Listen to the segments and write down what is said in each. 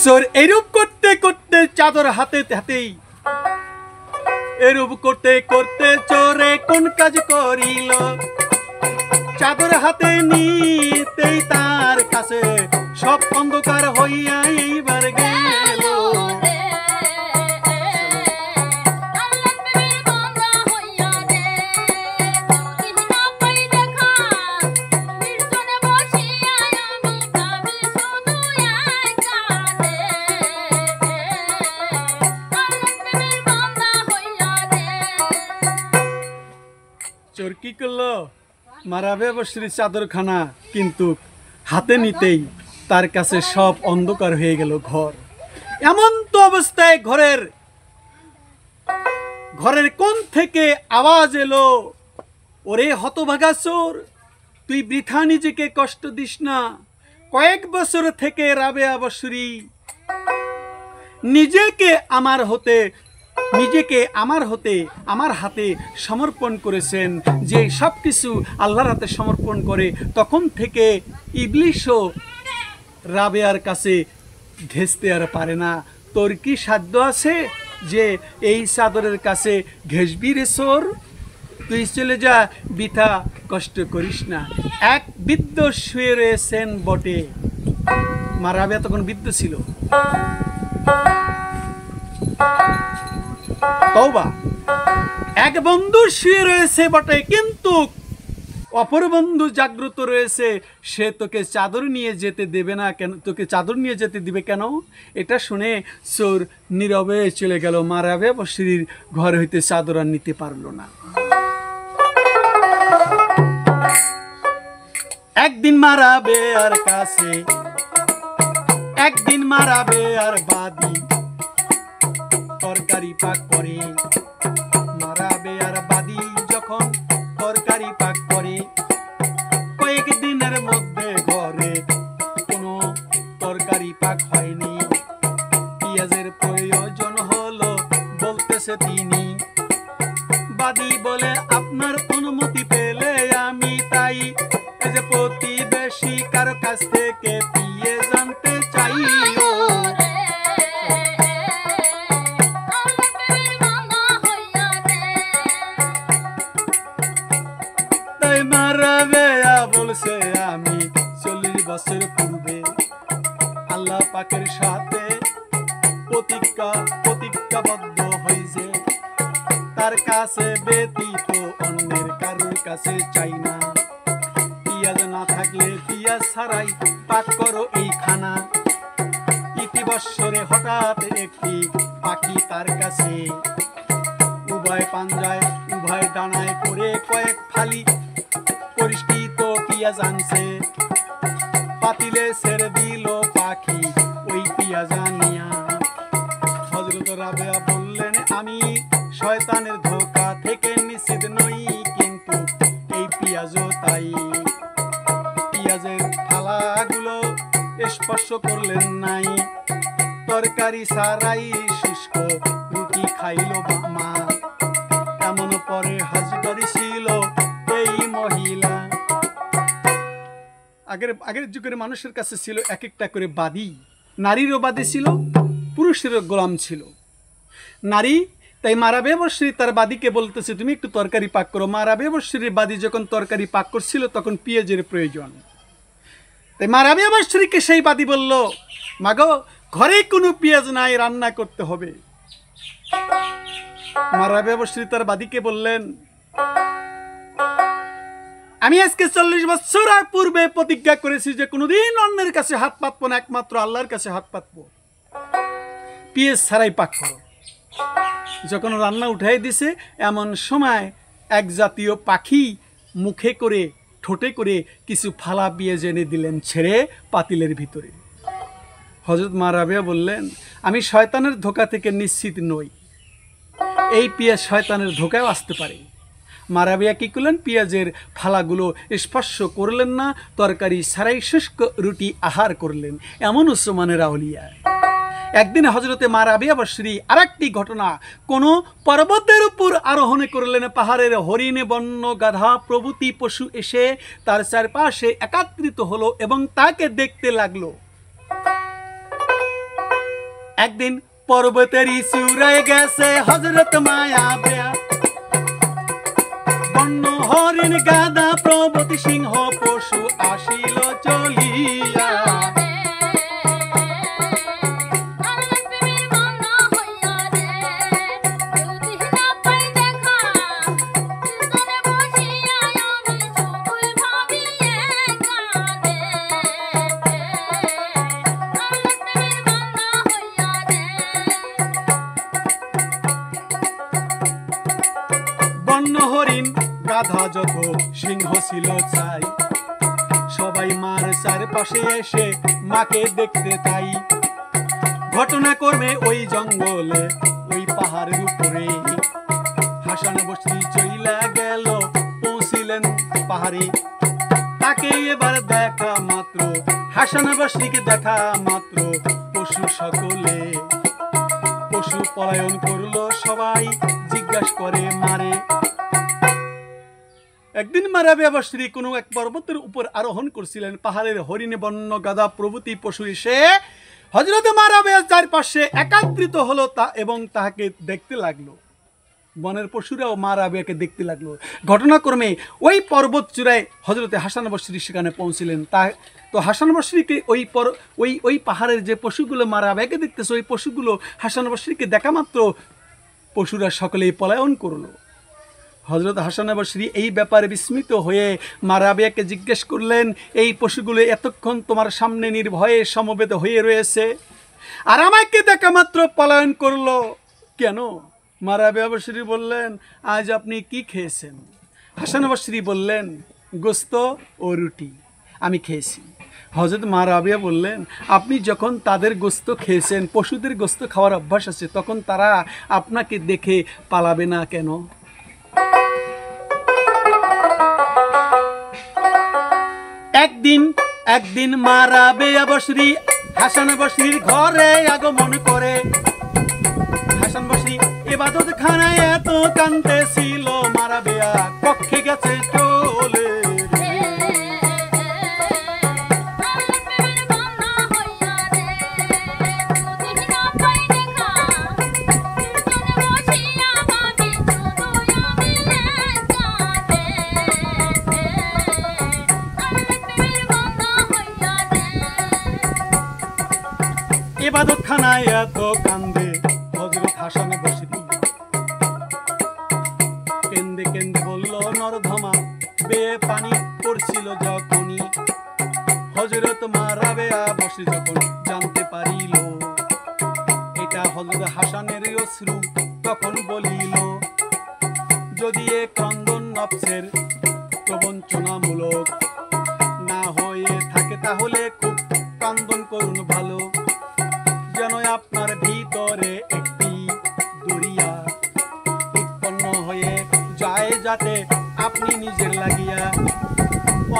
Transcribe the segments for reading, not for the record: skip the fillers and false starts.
সোর এরূপ করতে করতে চাদর হাতে হাতেই এরূপ করতে করতে চোরে কোন কাজ করিল চাদর হাতে নিতেই তার কাছে সব অন্ধকার হইয়া এইবার গেল চোর কি করলো মারাবে অবশ্যই চাদরখানা কিন্তু হাতে নিতেই তার কাছে সব অন্ধকার হয়ে গেল ঘর এমন তো অবস্থায় ঘরের কোণ থেকে আওয়াজ এলো ওরে হতভাগা চোর তুই বৃথা নিজেকে কষ্ট দিস না কয়েক বছর থেকে রাবেয়া বসরি নিজেকে আমার হাতে সমর্পণ করেছেন যে সব কিছু আল্লাহর হাতে সমর্পণ করে তখন থেকে ইবলিশও রাবেয়ার কাছে ঘেঁষতে আর পারে না তোর কি সাধ্য আছে যে এই চাদরের কাছে ঘেঁষবি রে চোর তুই চলে যা বৃথা কষ্ট করিস না এক বৃদ্ধ শুয়ে রয়েছেন বটে মা রাবেয়া তখন বৃদ্ধ ছিল তওবা এক বন্ধু শুয়ে রয়েছে বটে কিন্তু অপর বন্ধু জাগ্রত রয়েছে সে তোকে চাদর নিয়ে যেতে দেবে না কেন তোকে চাদর নিয়ে যেতে দিবে কেন এটা শুনে চোর নীরবে চলে গেল মা রাবেয়া বসরির ঘর হইতে চাদর আর নিতে পারলো না একদিন মা রাবেয়ার কাছে একদিন মা রাবেয়ার বাদী তরকারি পাক করে মা রাবেয়ার বাদী যখন তরকারি পাক করে কয়েকদিনের মধ্যে ঘরে কোনো তরকারি পাক হয়নি পেঁয়াজের প্রয়োজন হলো বলতেছে তিনি বাদী বলে আপনার অনুমতি পেলে আমি তাই এই যে প্রতিবেশী কারো কাছ থেকে পেঁয়াজ আনতে চাই মা রাবেয়া বলছে আমি 40 বছর পূর্বে আল্লাহ পাকের সাথে প্রতিজ্ঞাবদ্ধ হয়েছে তার কাছে ব্যতীত অন্যের কারোর কাছে চাই না পেঁয়াজ না থাকলে পেঁয়াজ ছাড়াই পাক করো এই খানা ইতিবৎসরে হঠাৎ একটি পাখি তার কাছে উভয় পাঞ্জায় উভয় ডানায় করে কয়েক ফালি পরিষ্কৃত পেঁয়াজ আনছে পাতিলে ছেড়ে দিল পাখি ওই পেঁয়াজ আনিয়া হযরত রাবেয়া বললেন আমি শয়তানের ধোঁকা থেকে নিষেধ নই কিন্তু এই পেঁয়াজও তাই পেঁয়াজের থালাগুলো স্পর্শ করলেন নাই তরকারি ছাড়াই শুষ্ক রুটি খাইল মা এমন পরে হাজির ছিল এই মহিলা আগের যুগের মানুষের কাছে ছিল এক একটা করে বাদী নারীরও বাদী ছিল পুরুষেরও গোলাম ছিল নারী তাই মা রাবেয়া বসরি তার বাদীকে বলতেছে তুমি একটু তরকারি পাক করো মা রাবেয়া বসরির বাদী যখন তরকারি পাক করছিল তখন পেঁয়াজের প্রয়োজন তাই মা রাবেয়া বসরিকে সেই বাদী বলল মাগো ঘরে কোনো পেঁয়াজ নাই রান্না করতে হবে মা রাবেয়া বসরি তার বাদীকে বললেন আমি আজকে 40 বছর পূর্বে প্রতিজ্ঞা করেছি যে কোনোদিন অন্যের কাছে হাত পাতবো না একমাত্র আল্লাহর কাছে হাত পাতবো পেঁয়াজ ছাড়াই পাক করো যখন রান্না উঠাই দিছে এমন সময় এক জাতীয় পাখি মুখে করে ঠোঁটে করে কিছু ফালা পেঁয়াজ এনে দিলেন ছেড়ে পাতিলের ভিতরে হযরত মা রাবেয়া বললেন আমি শয়তানের ধোঁকা থেকে নিশ্চিত নই এই পেঁয়াজ শয়তানের ধোঁকায় আসতে পারে মা রাবেয়া কি করলেন পেঁয়াজের ফালাগুলো স্পর্শ করলেন না তরকারি ছাড়াই শুষ্ক রুটি আহার করলেন এমন উসমানের আউলিয়া একদিন হযরতে মা রাবেয়া বসরি আরেকটি ঘটনা কোন পর্বতের উপর আরোহণ করলেন পাহাড়ের হরিণ বন্য গাধা প্রভৃতি পশু এসে তার চারপাশে একত্রিত হলো এবং তাকে দেখতে লাগলো একদিন পর্বতের চূড়ায় গেছে হযরত মায়াবিয়া, বন্য হরিণ গাধা প্রভৃতি সিংহ পশু আসিল চলিয়া। বন্য হরিণ গাধা যত সিংহ ছিল চাই, সবাই মার চারপাশে এসে মাকে দেখতে চাই। ঘটনা করবে ওই জঙ্গলে ওই পাহাড়ের উপরে, হাসান বসরি চইলা গেল পৌঁছিলেন পাহাড়ে। তাকে এবার দেখা মাত্র, হাসান বসরিকে দেখা মাত্র পশু সকলে পশু পলায়ন করলো, সবাই জিজ্ঞাসা করে মারে। একদিন মারাবিয়া বসরি কোনো এক পর্বতের উপর আরোহণ করছিলেন, পাহাড়ের হরিণ বন্য গাধা প্রভৃতি পশু এসে হযরত মারাবিয়ার চারপাশে একত্রিত হলো এবং তাহাকে দেখতে লাগলো। বনের পশুরাও মারাবিয়াকে দেখতে লাগলো। ঘটনাক্রমে ওই পর্বত চূড়ায় হযরতে হাসান বসরি সেখানে পৌঁছিলেন। তো হাসান বসরিকে ওই পাহাড়ের যে পশুগুলো মারাবিয়াকে দেখতেছে, ওই পশুগুলো হাসান বসরিকে দেখা মাত্র পশুরা সকলেই পলায়ন করলো। হযরত হাসান বসরি এই ব্যাপারে বিস্মিত হয়ে মারাবিয়াকে জিজ্ঞেস করলেন, এই পশুগুলো এতক্ষণ তোমার সামনে নির্ভয়ে সমবেত হয়ে রয়েছে, আর আমাকে দেখা মাত্র পলায়ন করলো কেন? মারাবিয়া বসরি বললেন, আজ আপনি কি খেয়েছেন? হাসান বসরি বললেন, গোস্ত ও রুটি আমি খেয়েছি। হযরত মারাবিয়া বললেন, আপনি যখন তাদের গোস্ত খেয়েছেন, পশুদের গোস্ত খাওয়ার অভ্যাস আছে, তখন তারা আপনাকে দেখে পালাবে না কেন? একদিন মারাবিয়া বসরি হাসান বসরির ঘরে আগমন করে। হাসান বসরি ইবাদত খানায় এত কাঁদতেছিল, মারাবিয়া কক্ষে গেছে চলে। ইবাদত খানায় এত কান্দে হযরত হাসান বসরি, কেন্দে কেন্দে বলল নরধমা বেয়ে পানি পড়ছিল যখনই। হযরত মারাবিয়া বসরি যখন জানতে পারিল এটা হযরত হাসানের অশ্রু, তখন বলিল, যদি এ ক্রন্দন নফসের প্রবঞ্চনামূলক না হয়ে থাকে তাহলে খুব ক্রন্দন করুন ভালো, যেন আপনার ভিতরে একটি দরিয়া উৎপন্ন হয়ে যায়, যাতে আপনি নিজের লাগিয়া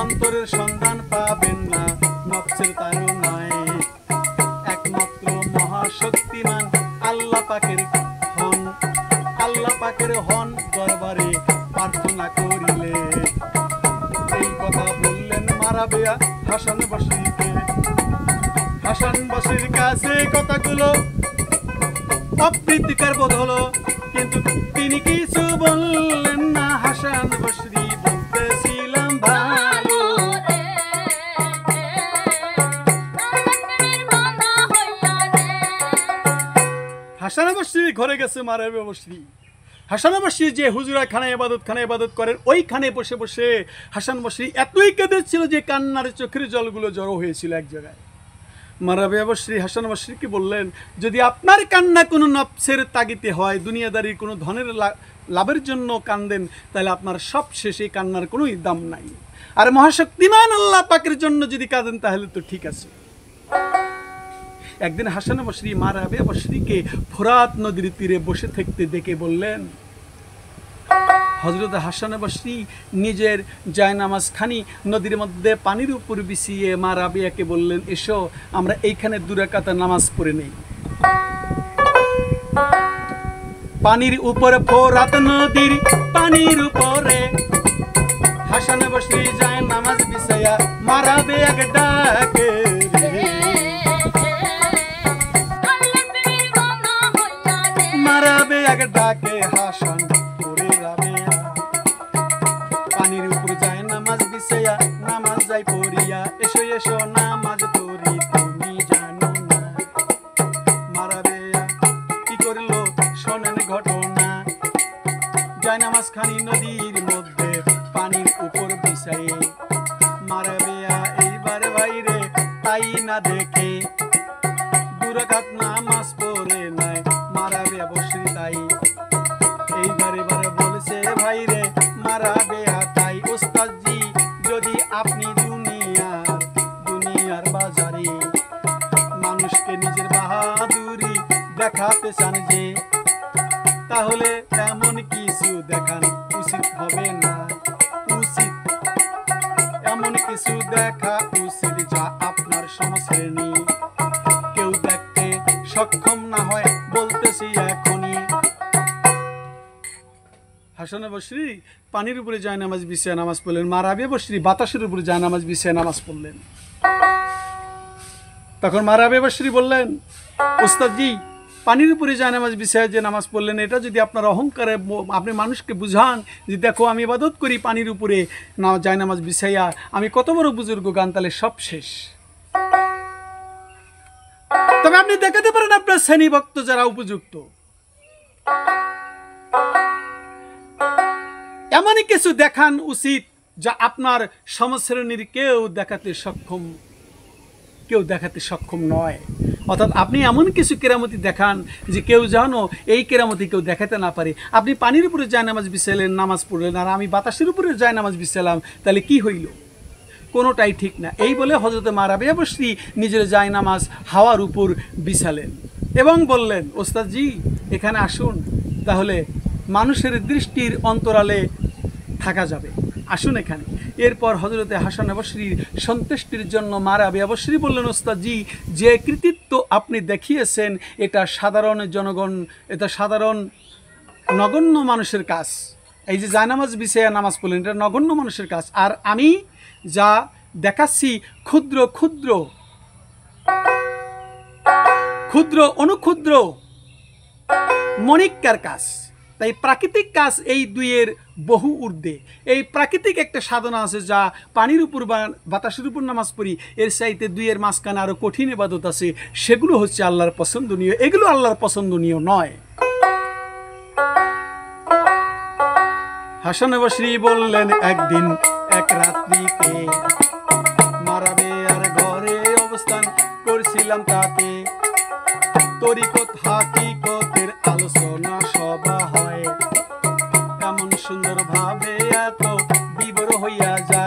অন্তরের সন্ধান পাবেন না নফসের তাড়নায়। একমাত্র মহাশক্তিমান আল্লাহ পাকের হন দরবারে প্রার্থনা করিলে। এই কথা বললেন মারাবিয়া হাসান বসরিকে। হাসান বসরির কাছে কথাগুলো অপ্রীতিকর বোধ হলো, কিন্তু তিনি কিছু বললেন না। হাসান বসরি বলতেছিলাম ভালো। হাসান বসরি ঘরে গেছে মারাবিয়া বসরি। হাসান বসরি যে হুজুরা খানায় ইবাদত করেন, ওইখানে বসে বসে হাসান বসরি এতই কেঁদেছিল যে কান্নার চোখের জলগুলো জড়ো হয়েছিল এক জায়গায়। মারাবিয়া বসরি হাসান বসরিকে বললেন, যদি আপনার কান্না কোনো নফসের তাগিতে হয়, দুনিয়াদারির কোনো ধনের লাভের জন্য কান্দেন, তাহলে আপনার সব শেষে কান্নার কোনো দাম নাই। আর মহাশক্তিমান আল্লাহ পাকের জন্য যদি কাঁদেন তাহলে তো ঠিক আছে। একদিন হাসান বসরি মারাবিয়া বসরিকে ফোরাত নদীর তীরে বসে থাকতে দেখে বললেন, হযরত হাসান বসরি নিজের জায়নামাজ খানি নদীর মধ্যে পানির উপর বিছিয়ে মারাবিয়াকে বললেন, এসো আমরা এইখানে 2 রাকাত নামাজ পড়ে নেই। পানির উপরে ফোরাত নদীর পানির উপরে হাসান বসরি জায়নামাজ বিছায়া মারাবিয়াকে ডাকে। দুরাকাত নামাজ পড়ে নাই মারাবে বসরি তাই। এইবারে বারে বলেছে ভাই রে মারাবে তাই। ওস্তাদজি যদি আপনি দুনিয়ার বাজারে মানুষকে নিজের বাহাদুরি দেখাতে চান যে, তাহলে এমন কিছু দেখান উচিত হবে না। উচিত এমন কিছু দেখা উচিত যা আপনার সমশ্রেণী কেউ দেখতে সক্ষম না হয়, বলতেছি এখনই। হাসান বসরি পানির উপরে যায় নামাজ বিছিয়ে নামাজ পড়লেন, মারাবিয়া বসরি বাতাসের উপরে যায় নামাজ বিছিয়ে নামাজ পড়লেন। তখন মারাবিয়া বসরি বললেন, ওস্তাদজি পানির উপরে যায় নামাজ বিছিয়ে যে নামাজ পড়লেন, এটা যদি আপনার অহংকারে আপনি মানুষকে বুঝান যে দেখো আমি ইবাদত করি পানির উপরে যায় নামাজ বিছাইয়া, আমি কত বড় বুজুর্গ গান, তাহলে সব শেষ। তবে আপনি দেখাতে পারেন আপনার শ্রেণী ভক্ত যারা উপযুক্ত, এমনই কিছু দেখান উচিত যা আপনার সমশ্রেণীর কেউ দেখাতে সক্ষম নয়। অর্থাৎ আপনি এমন কিছু কেরামতি দেখান যে কেউ জানো এই কেরামতি কেউ দেখাতে না পারে। আপনি পানির উপরে যায় নামাজ বিছাইলেন, নামাজ পড়লেন, আর আমি বাতাসের উপরে যায় নামাজ বিছাইলাম, তাহলে কি হইল? কোনোটাই ঠিক না। এই বলে হযরত মারাবিয়া বসরি নিজের যায় নামাজ হাওয়ার উপর বিছালেন এবং বললেন, ওস্তাদজি এখানে আসুন, তাহলে মানুষের দৃষ্টির অন্তরালে থাকা যাবে, আসুন এখানে। এরপর হযরতে হাসান বসরির সন্তুষ্টির জন্য মারাবিয়া বসরি বললেন, ওস্তাদজি যে কৃতিত্ব আপনি দেখিয়েছেন এটা সাধারণ নগণ্য মানুষের কাজ। এই যে জায়নামাজ বিছাইয়া নামাজ পড়লেন, এটা নগণ্য মানুষের কাজ। আর আমি যা দেখাচ্ছি ক্ষুদ্র ক্ষুদ্র ক্ষুদ্র অনুক্ষুদ্র মণিক্যার কাজ। তাই প্রাকৃতিক কাজ এই দুইয়ের বহু ঊর্ধ্বে। এই প্রাকৃতিক একটা সাধনা আছে যা পানির উপর বা বাতাসের উপর নামাজ পড়ি, এর চাইতে দুইয়ের মাঝখানে আরো কঠিন ইবাদত আছে, সেগুলো হচ্ছে আল্লাহর পছন্দনীয়, এগুলো আল্লাহর পছন্দনীয় নয়। হাসান বসরি বললেন, একদিন এক রাত্রিতে মারাবিয়ার ঘরে অবস্থান করছিলাম, তাতে তরিকত হাকিকতের আলোচনা সভা হয়, এমন সুন্দর ভাবে এত বিবর হইয়া যায়।